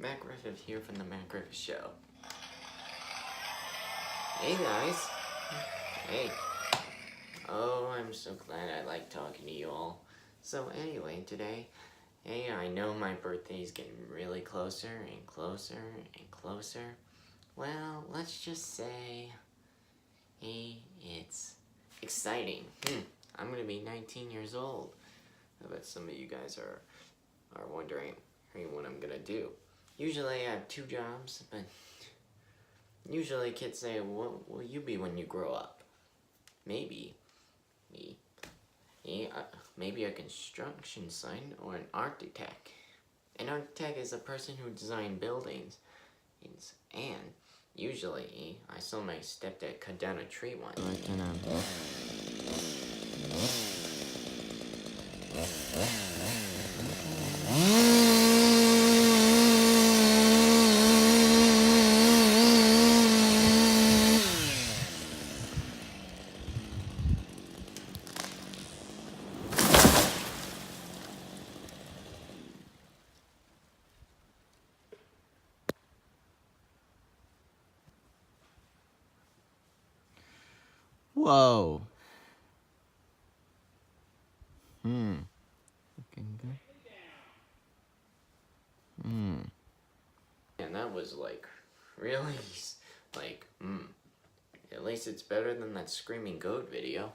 Matt Griffith here from the Matt Griffith Show. Hey guys. Hey. Oh, I'm so glad I like talking to you all. So anyway, today, hey, I know my birthday is getting really closer and closer and closer. Well, let's just say, hey, it's exciting. I'm gonna be 19 years old. I bet some of you guys are wondering what I'm gonna do. Usually I have 2 jobs, but usually kids say, what will you be when you grow up? Maybe maybe a construction site or an architect. An architect is a person who designs buildings. And usually, I saw my stepdad cut down a tree once. Whoa. Looking good. And that was like, really, like, at least it's better than that screaming goat video.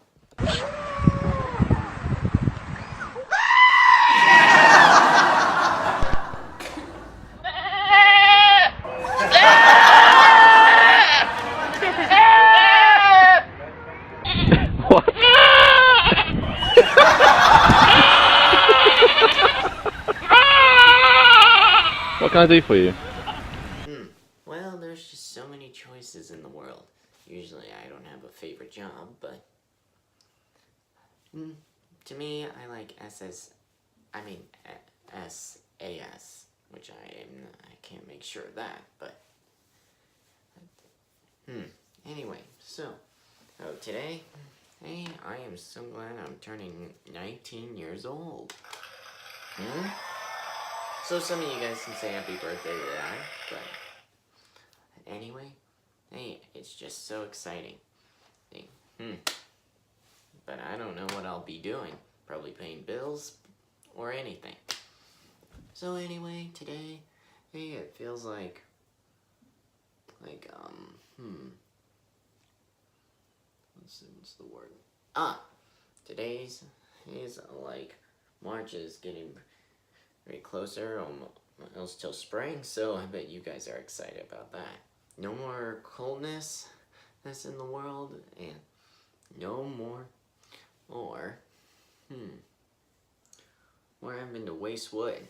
What can I do for you? Well, there's just so many choices in the world. Usually I don't have a favorite job, but to me, I like SAS, which I can't make sure of that, but anyway, so today, hey, I am so glad I'm turning 19 years old. So some of you guys can say happy birthday to that, but anyway, hey, it's just so exciting. Hey, But I don't know what I'll be doing. Probably paying bills or anything. So anyway, today, hey, it feels like what's the word? Today's is like March is getting very closer, almost till spring, so I bet you guys are excited about that. No more coldness that's in the world, and no more, or having to waste wood.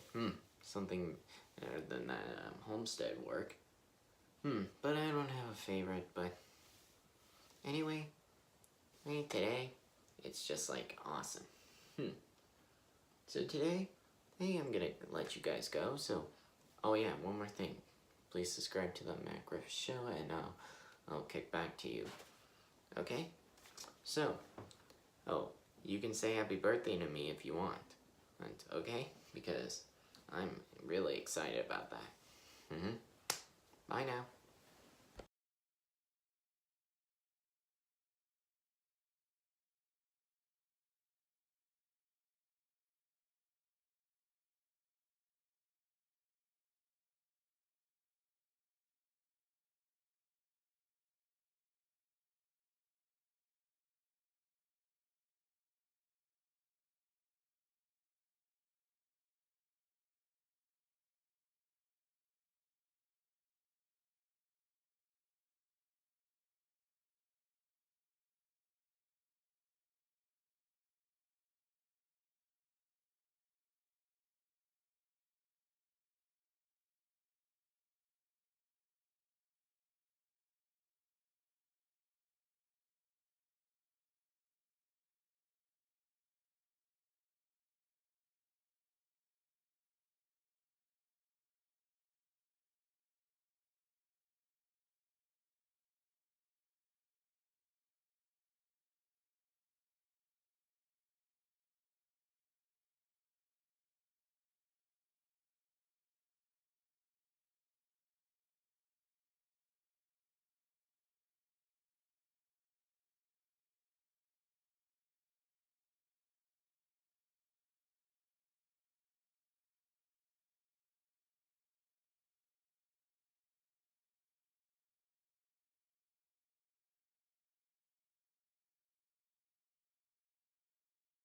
Something better than that homestead work. But I don't have a favorite, but anyway, hey, today, it's just like awesome. So today, hey, I'm gonna let you guys go, so, oh yeah, one more thing. Please subscribe to the Matt Griffith Show, and I'll kick back to you. Okay? So, you can say happy birthday to me if you want. Okay? Because I'm really excited about that. Bye now.